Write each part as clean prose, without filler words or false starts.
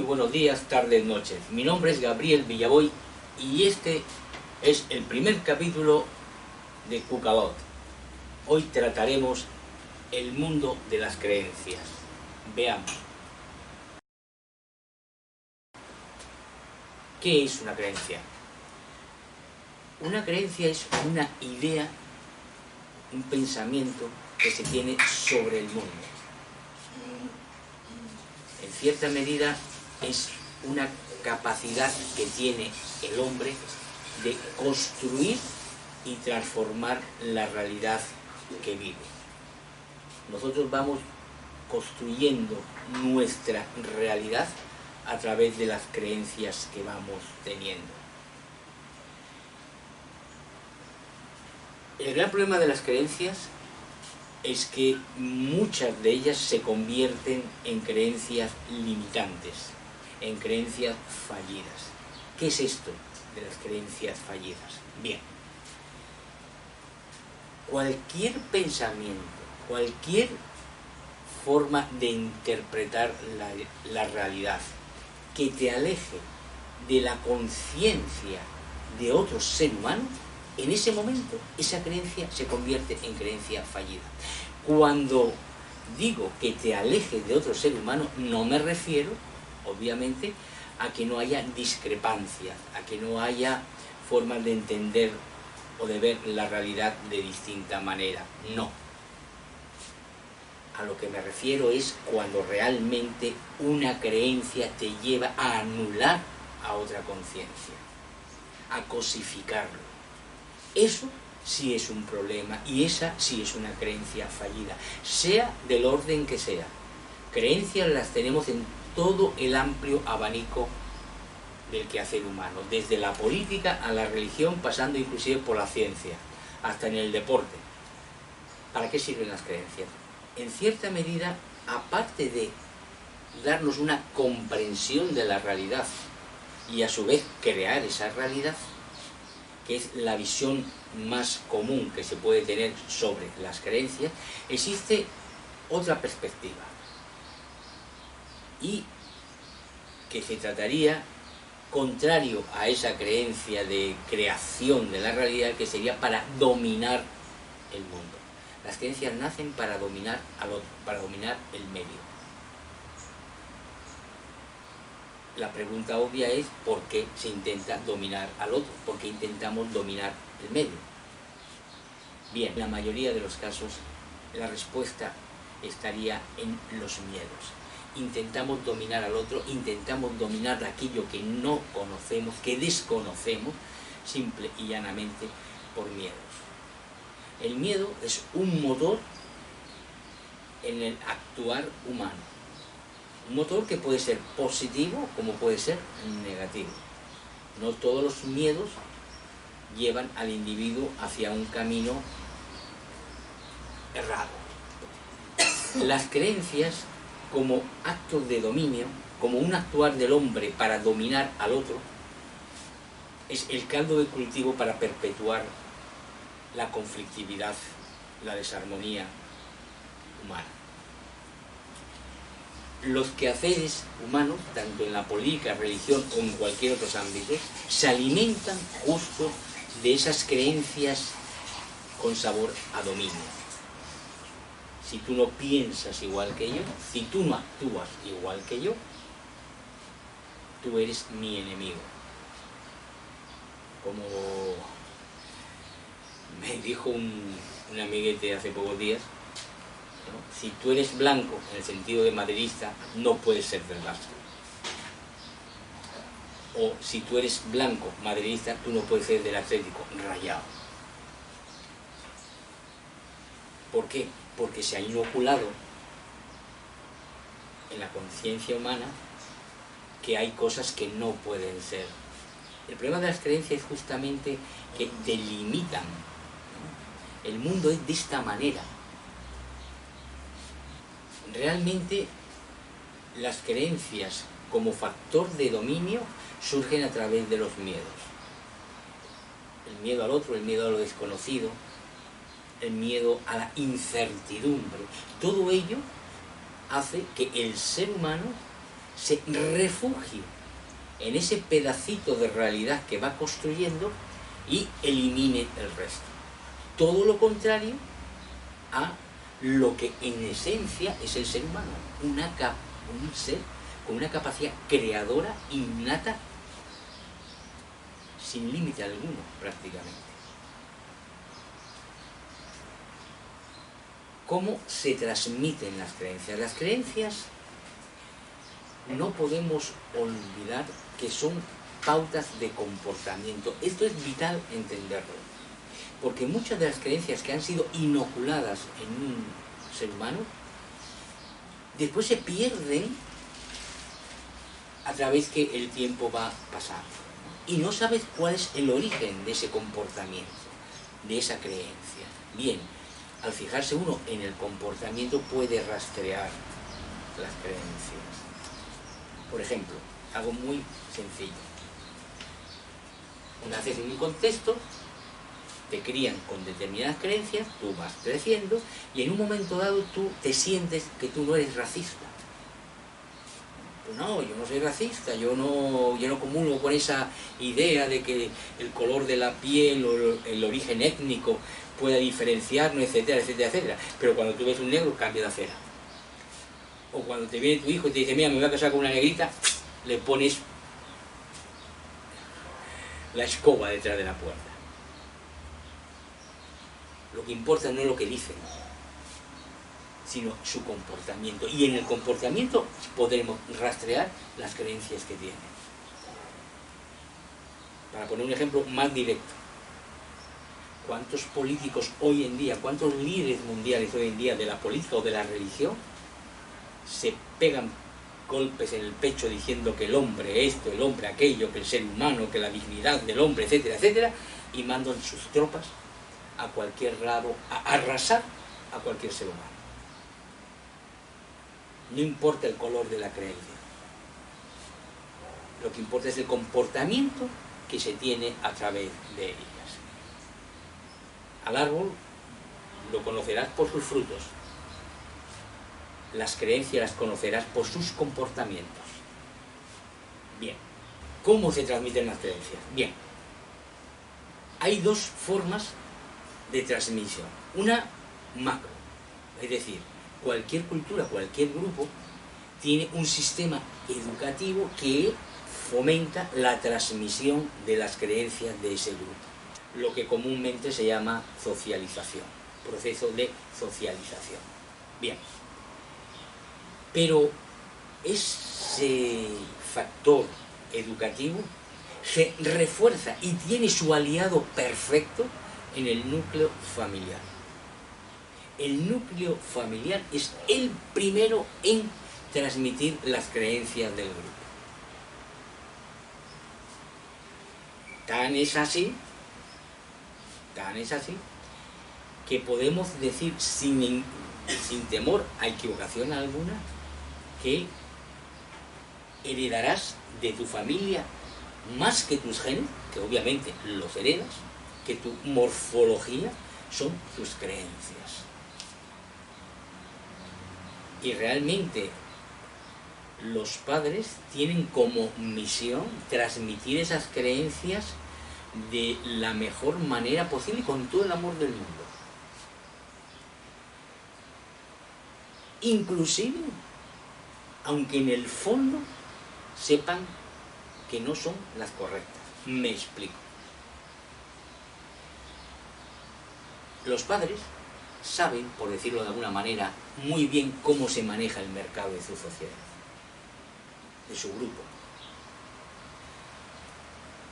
buenos días, tardes, noches. Mi nombre es Gabriel Villaboy y este es el primer capítulo de Cucabaot. Hoy trataremos el mundo de las creencias. Veamos. ¿Qué es una creencia? Una creencia es una idea, un pensamiento que se tiene sobre el mundo. En cierta medida es una capacidad que tiene el hombre de construir y transformar la realidad que vive. Nosotros vamos construyendo nuestra realidad a través de las creencias que vamos teniendo. El gran problema de las creencias es que muchas de ellas se convierten en creencias limitantes, en creencias fallidas. ¿Qué es esto de las creencias fallidas? Bien, cualquier pensamiento, cualquier forma de interpretar la realidad que te aleje de la conciencia de otro ser humano, en ese momento esa creencia se convierte en creencia fallida. Cuando digo que te alejes de otro ser humano, no me refiero, obviamente, a que no haya discrepancias, a que no haya formas de entender o de ver la realidad de distinta manera. No. A lo que me refiero es cuando realmente una creencia te lleva a anular a otra conciencia, a cosificarlo. Eso sí es un problema y esa sí es una creencia fallida, sea del orden que sea. Creencias las tenemos en todo el amplio abanico del quehacer humano, desde la política a la religión, pasando inclusive por la ciencia, hasta en el deporte. ¿Para qué sirven las creencias? En cierta medida, aparte de darnos una comprensión de la realidad y a su vez crear esa realidad, que es la visión más común que se puede tener sobre las creencias, existe otra perspectiva, y que se trataría contrario a esa creencia de creación de la realidad, que sería para dominar el mundo. Las creencias nacen para dominar al otro, para dominar el medio. La pregunta obvia es ¿por qué se intenta dominar al otro? ¿Por qué intentamos dominar el medio? Bien, en la mayoría de los casos la respuesta estaría en los miedos. Intentamos dominar al otro, intentamos dominar aquello que no conocemos, que desconocemos, simple y llanamente por miedos. El miedo es un motor en el actuar humano. Un motor que puede ser positivo como puede ser negativo. No todos los miedos llevan al individuo hacia un camino errado. Las creencias, como actos de dominio, como un actuar del hombre para dominar al otro, es el caldo de cultivo para perpetuar la conflictividad, la desarmonía humana. Los quehaceres humanos, tanto en la política, religión o en cualquier otro ámbito, se alimentan justo de esas creencias con sabor a dominio. Si tú no piensas igual que yo, si tú no actúas igual que yo, tú eres mi enemigo. Como me dijo un amiguete hace pocos días, ¿no? Si tú eres blanco, en el sentido de madridista, no puedes ser del Barça. O si tú eres blanco, madridista, tú no puedes ser del Atlético, rayado. ¿Por qué? Porque se ha inoculado en la conciencia humana que hay cosas que no pueden ser. El problema de las creencias es justamente que delimitan, ¿no? El mundo es de esta manera. Realmente las creencias como factor de dominio surgen a través de los miedos. El miedo al otro, el miedo a lo desconocido, el miedo a la incertidumbre. Todo ello hace que el ser humano se refugie en ese pedacito de realidad que va construyendo y elimine el resto. Todo lo contrario a lo que en esencia es el ser humano, un ser con una capacidad creadora innata sin límite alguno prácticamente. ¿Cómo se transmiten las creencias? Las creencias no podemos olvidar que son pautas de comportamiento. Esto es vital entenderlo, porque muchas de las creencias que han sido inoculadas en un ser humano después se pierden a través que el tiempo va pasando y no sabes cuál es el origen de ese comportamiento, de esa creencia. Bien, al fijarse uno en el comportamiento puede rastrear las creencias. Por ejemplo, algo muy sencillo. Naces en un contexto, te crían con determinadas creencias, tú vas creciendo y en un momento dado tú te sientes que tú no eres racista. Pues no, yo no soy racista, yo no comulgo con esa idea de que el color de la piel o el origen étnico pueda diferenciarnos, etcétera, etcétera, etcétera. Pero cuando tú ves un negro, cambia de acera. O cuando te viene tu hijo y te dice, mira, me voy a casar con una negrita, le pones la escoba detrás de la puerta. Lo que importa no es lo que dicen, sino su comportamiento. Y en el comportamiento podremos rastrear las creencias que tienen. Para poner un ejemplo más directo, ¿cuántos políticos hoy en día, cuántos líderes mundiales hoy en día de la política o de la religión se pegan golpes en el pecho diciendo que el hombre esto, el hombre aquello, que el ser humano, que la dignidad del hombre, etcétera, etcétera, y mandan sus tropas a cualquier lado a arrasar a cualquier ser humano? No importa el color de la creencia, lo que importa es el comportamiento que se tiene a través de ellas. Al árbol lo conocerás por sus frutos, las creencias las conocerás por sus comportamientos. Bien, ¿cómo se transmiten las creencias? Bien, hay dos formas de transmisión. Una macro, es decir, cualquier cultura, cualquier grupo tiene un sistema educativo que fomenta la transmisión de las creencias de ese grupo, lo que comúnmente se llama socialización, proceso de socialización. Bien, pero ese factor educativo se refuerza y tiene su aliado perfecto en el núcleo familiar. El núcleo familiar es el primero en transmitir las creencias del grupo. Tan es así que podemos decir sin temor a equivocación alguna que heredarás de tu familia más que tus genes, que obviamente los heredas, que tu morfología son tus creencias. Y realmente los padres tienen como misión transmitir esas creencias de la mejor manera posible, con todo el amor del mundo. Inclusive, aunque en el fondo sepan que no son las correctas. Me explico. Los padres saben, por decirlo de alguna manera, muy bien cómo se maneja el mercado de su sociedad, de su grupo.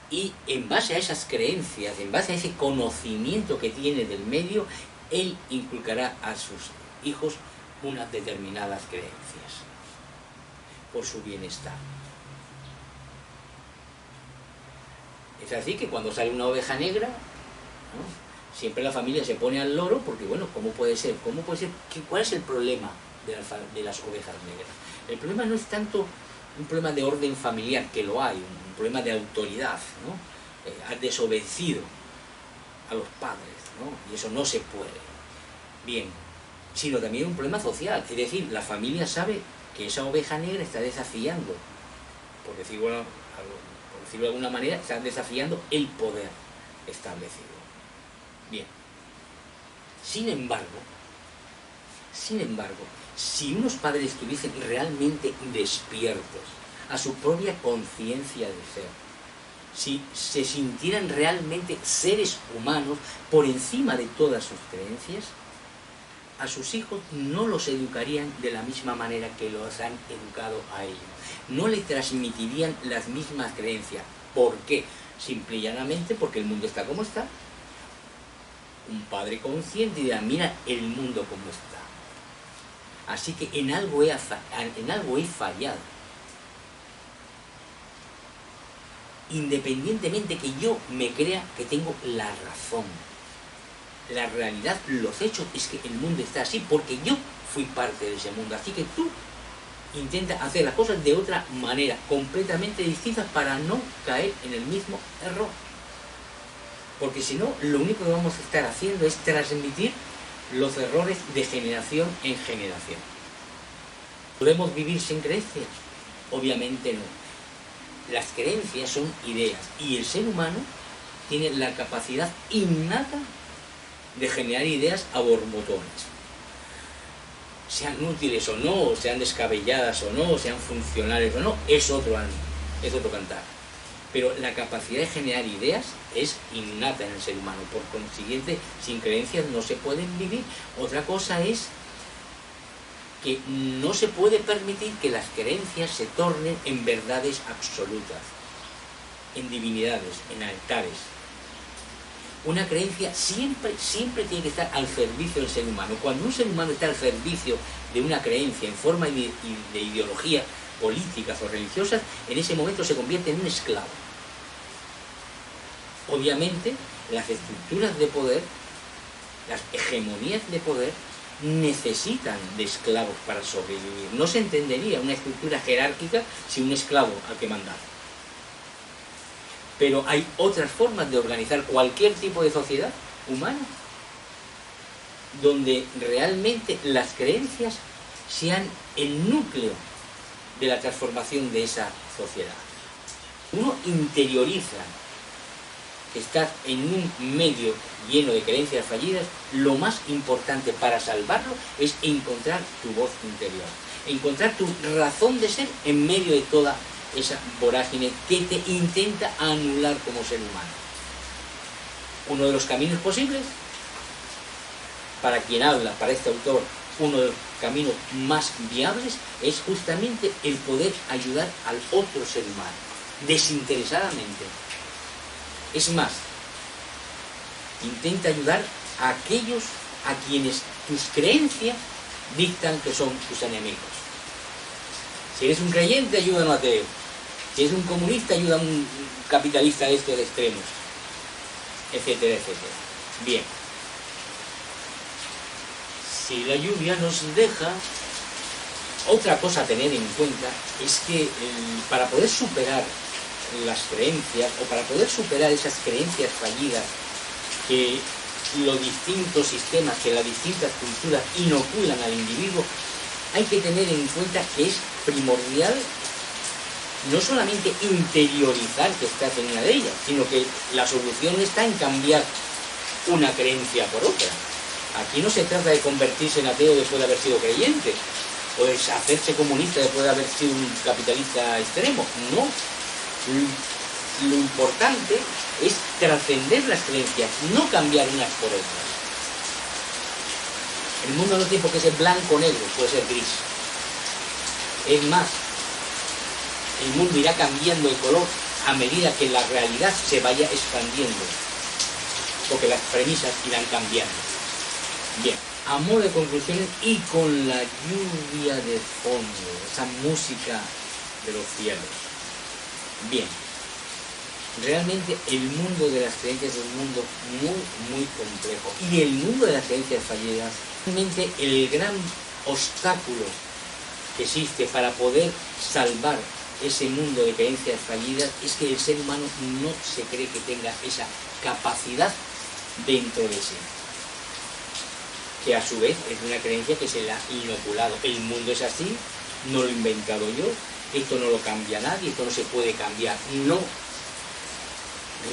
Y en base a esas creencias, en base a ese conocimiento que tiene del medio, él inculcará a sus hijos unas determinadas creencias, por su bienestar. Es así que cuando sale una oveja negra, ¿no?, siempre la familia se pone al loro, porque bueno, ¿cómo puede ser? ¿Cuál es el problema de las ovejas negras? El problema no es tanto un problema de orden familiar, que lo hay, un problema de autoridad, ¿no? Has desobedecido a los padres, ¿no? Y eso no se puede. Bien, sino también un problema social, es decir, la familia sabe que esa oveja negra está desafiando, por decirlo de alguna manera, está desafiando el poder establecido. Bien. Sin embargo, si unos padres estuviesen realmente despiertos a su propia conciencia de ser, si se sintieran realmente seres humanos por encima de todas sus creencias, a sus hijos no los educarían de la misma manera que los han educado a ellos. No les transmitirían las mismas creencias. ¿Por qué? Simple y llanamente porque el mundo está como está. Un padre consciente dirá, mira el mundo como está. Así que en algo he fallado. Independientemente que yo me crea que tengo la razón. La realidad, los hechos, es que el mundo está así porque yo fui parte de ese mundo. Así que tú intenta hacer las cosas de otra manera, completamente distinta, para no caer en el mismo error. Porque si no, lo único que vamos a estar haciendo es transmitir los errores de generación en generación. ¿Podemos vivir sin creencias? Obviamente no. Las creencias son ideas y el ser humano tiene la capacidad innata de generar ideas a borbotones. Sean útiles o no, sean descabelladas o no, sean funcionales o no, es otro cantar. Pero la capacidad de generar ideas es innata en el ser humano. Por consiguiente, sin creencias no se pueden vivir. Otra cosa es que no se puede permitir que las creencias se tornen en verdades absolutas, en divinidades, en altares. Una creencia siempre tiene que estar al servicio del ser humano. Cuando un ser humano está al servicio de una creencia en forma de ideología políticas o religiosas, en ese momento se convierte en un esclavo. Obviamente, las estructuras de poder, las hegemonías de poder, necesitan de esclavos para sobrevivir. No se entendería una estructura jerárquica sin un esclavo al que mandar. Pero hay otras formas de organizar cualquier tipo de sociedad humana donde realmente las creencias sean el núcleo de la transformación de esa sociedad. Uno interioriza que estás en un medio lleno de creencias fallidas, lo más importante para salvarlo es encontrar tu voz interior, encontrar tu razón de ser en medio de toda esa vorágine que te intenta anular como ser humano. Uno de los caminos posibles, para quien habla, para este autor, uno de los caminos más viables es justamente el poder ayudar al otro ser humano, desinteresadamente. Es más, intenta ayudar a aquellos a quienes tus creencias dictan que son tus enemigos. Si eres un creyente, ayuda a un ateo. Si eres un comunista, ayuda a un capitalista de estos extremos, etcétera, etcétera. Bien. Si la lluvia nos deja, otra cosa a tener en cuenta es que para poder superar las creencias, o para poder superar esas creencias fallidas que los distintos sistemas, que las distintas culturas inoculan al individuo, hay que tener en cuenta que es primordial no solamente interiorizar que estás en una de ellas, sino que la solución está en cambiar una creencia por otra. Aquí no se trata de convertirse en ateo después de haber sido creyente, o de hacerse comunista después de haber sido un capitalista extremo. No. Lo importante es trascender las creencias, no cambiar unas por otras. El mundo no tiene por qué ser blanco o negro, puede ser gris. Es más, el mundo irá cambiando de color a medida que la realidad se vaya expandiendo, porque las premisas irán cambiando. Bien, a modo de conclusiones y con la lluvia de fondo, esa música de los cielos. Bien, realmente el mundo de las creencias es un mundo muy complejo. Y el mundo de las creencias fallidas, realmente el gran obstáculo que existe para poder salvar ese mundo de creencias fallidas es que el ser humano no se cree que tenga esa capacidad dentro de sí, que a su vez es una creencia que se le ha inoculado. El mundo es así, no lo he inventado yo, esto no lo cambia nadie, esto no se puede cambiar. No.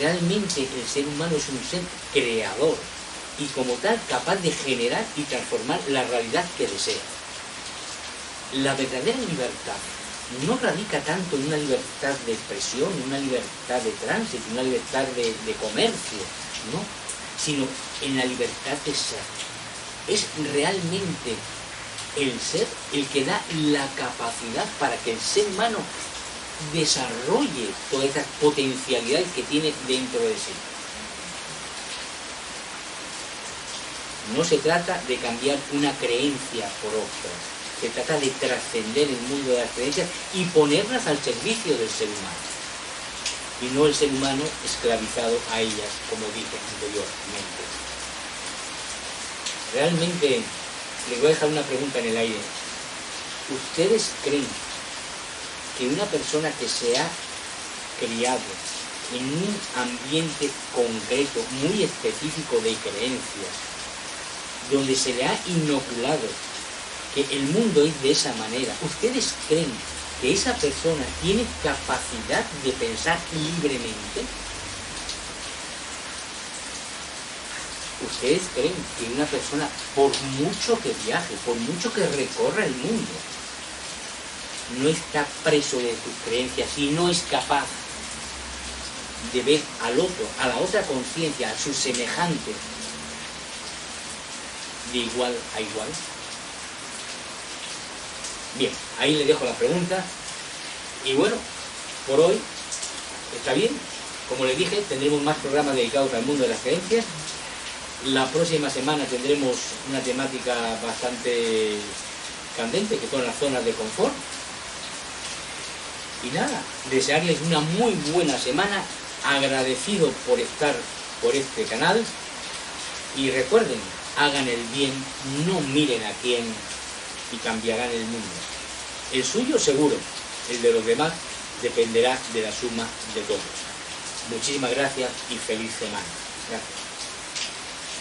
Realmente el ser humano es un ser creador y como tal capaz de generar y transformar la realidad que desea. La verdadera libertad no radica tanto en una libertad de expresión, una libertad de tránsito, una libertad de comercio, ¿no? Sino en la libertad de ser. Es realmente el ser el que da la capacidad para que el ser humano desarrolle todas estas potencialidades que tiene dentro de sí. No se trata de cambiar una creencia por otra, se trata de trascender el mundo de las creencias y ponerlas al servicio del ser humano. Y no el ser humano esclavizado a ellas, como dije anteriormente. Realmente, les voy a dejar una pregunta en el aire. ¿Ustedes creen que una persona que se ha criado en un ambiente concreto, muy específico de creencias, donde se le ha inoculado que el mundo es de esa manera, ¿ustedes creen que esa persona tiene capacidad de pensar libremente? ¿Ustedes creen que una persona, por mucho que viaje, por mucho que recorra el mundo, no está preso de sus creencias y no es capaz de ver al otro, a la otra conciencia, a su semejante, de igual a igual? Bien, ahí les dejo la pregunta. Y bueno, por hoy está bien. Como les dije, tendremos más programas dedicados al mundo de las creencias. La próxima semana tendremos una temática bastante candente, que son las zonas de confort. Y nada, desearles una muy buena semana, agradecido por estar por este canal. Y recuerden, hagan el bien, no miren a quién, y cambiarán el mundo. El suyo seguro, el de los demás dependerá de la suma de todos. Muchísimas gracias y feliz semana. Gracias.